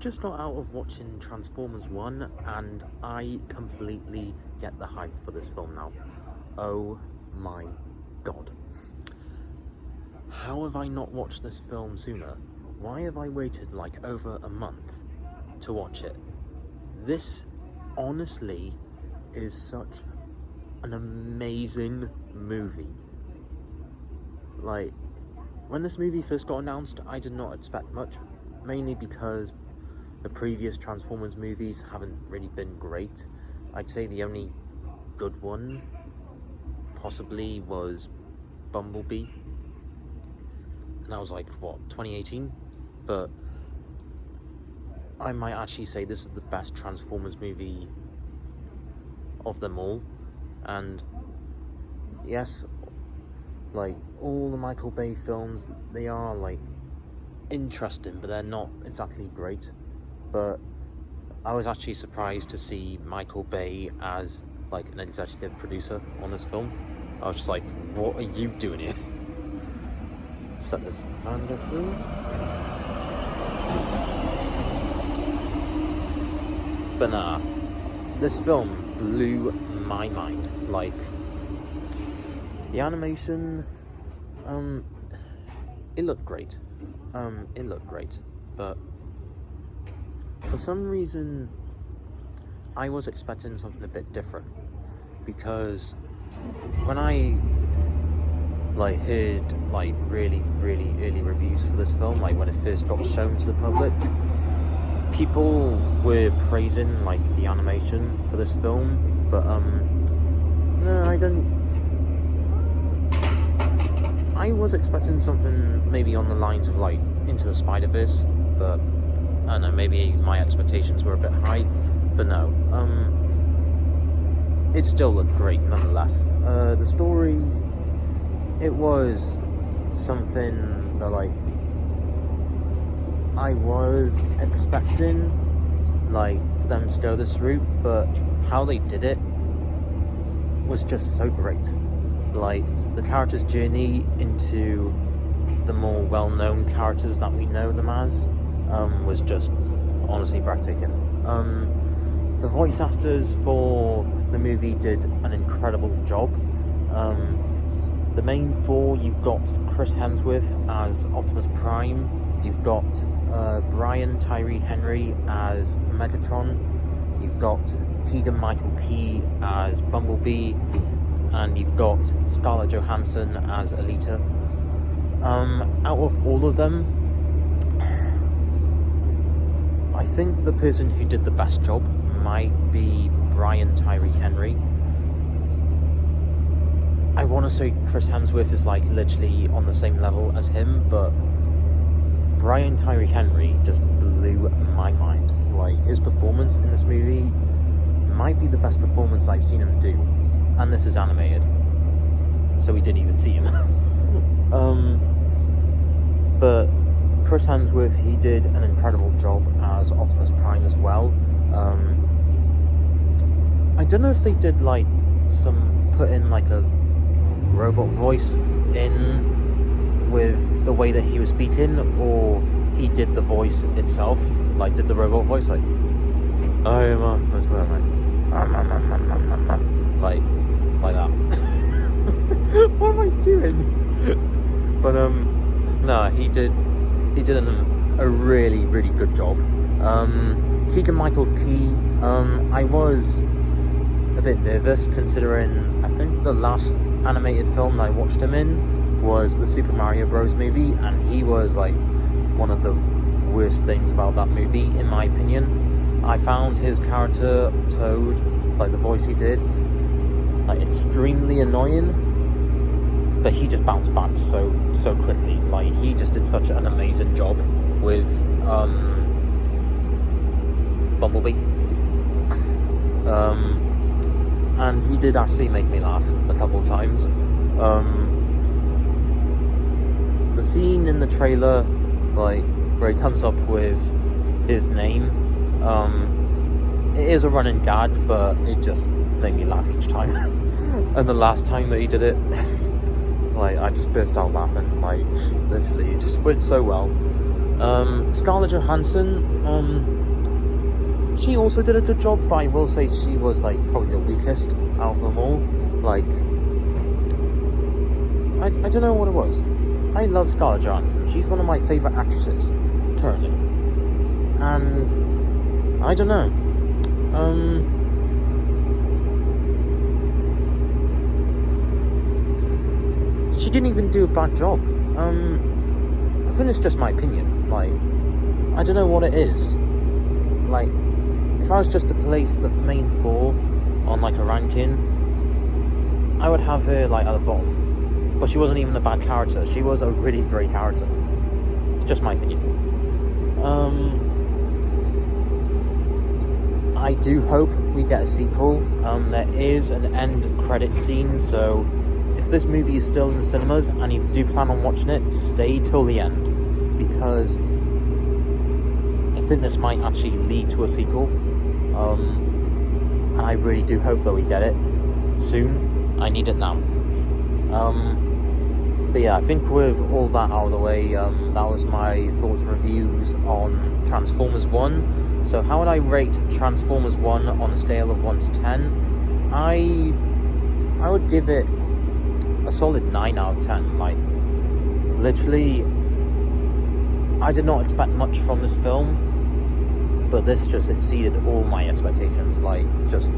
just got out of watching Transformers 1 and I completely get the hype for this film now. Oh my god. How have I not watched this film sooner? Why have I waited like over a month to watch it? This honestly is such an amazing movie. Like, when this movie first got announced, I did not expect much, mainly because the previous Transformers movies haven't really been great. I'd say the only good one possibly was Bumblebee, and that was like, what, 2018? But I might actually say this is the best Transformers movie of them all. And yes, like, all the Michael Bay films, they are like interesting, but they're not exactly great. But I was actually surprised to see Michael Bay as like an executive producer on this film. I was just like, what are you doing here? Set this Vander through. But nah, this film blew my mind. Like, the animation, it looked great. But for some reason, I was expecting something a bit different, because when I like heard like really early reviews for this film, like when it first got shown to the public, people were praising like the animation for this film, but no, I was expecting something maybe on the lines of like Into the Spider-Verse, but I don't know, maybe my expectations were a bit high, but no, it still looked great nonetheless. The story, it was something that like I was expecting, like, for them to go this route, but how they did it was just so great. Like, the character's journey into the more well-known characters that we know them as was just honestly breathtaking. The voice actors for the movie did an incredible job. The main four, you've got Chris Hemsworth as Optimus Prime, you've got Brian Tyree Henry as Megatron, you've got Keegan-Michael Key as Bumblebee, and you've got Scarlett Johansson as Alita. Out of all of them, I think the person who did the best job might be Brian Tyree Henry. I want to say Chris Hemsworth is like literally on the same level as him, but Brian Tyree Henry just blew my mind. Like, his performance in this movie might be the best performance I've seen him do, and this is animated, so we didn't even see him. But Chris Hemsworth, he did an incredible job as Optimus Prime as well. I don't know if they did like put in like a robot voice in with the way that he was speaking, or he did the voice itself, like did the robot voice, like I am Optimus Prime, like that. What am I doing? But no, he did a really good job. Keegan-Michael Key, I was a bit nervous, considering I think the last animated film I watched him in was the Super Mario Bros. Movie, and he was like one of the worst things about that movie, in my opinion. I found his character, Toad, like the voice he did, like extremely annoying, but he just bounced back so quickly. Like, he just did such an amazing job with Bumblebee. And he did actually make me laugh a couple of times. The scene in the trailer, like, where he comes up with his name, it is a running gag, but it just made me laugh each time. And the last time that he did it, like, I just burst out laughing. Like, literally, it just went so well. Scarlett Johansson, she also did a good job, but I will say she was like probably the weakest out of them all. Like, I don't know what it was. I love Scarlett Johansson. She's one of my favourite actresses currently, and I don't know. She didn't even do a bad job. I think it's just my opinion. Like, I don't know what it is. Like, if I was just to place the main four on like a ranking, I would have her like at the bottom. But she wasn't even a bad character. She was a really great character. It's just my opinion. I do hope we get a sequel. There is an end credit scene, so if this movie is still in the cinemas and you do plan on watching it, stay till the end, because I think this might actually lead to a sequel. And I really do hope that we get it soon. I need it now. But yeah, I think with all that out of the way, that was my thoughts and reviews on Transformers 1. So how would I rate Transformers 1 on a scale of 1 to 10? I would give it a solid 9 out of 10. Like, literally, I did not expect much from this film, but this just exceeded all my expectations. Like, just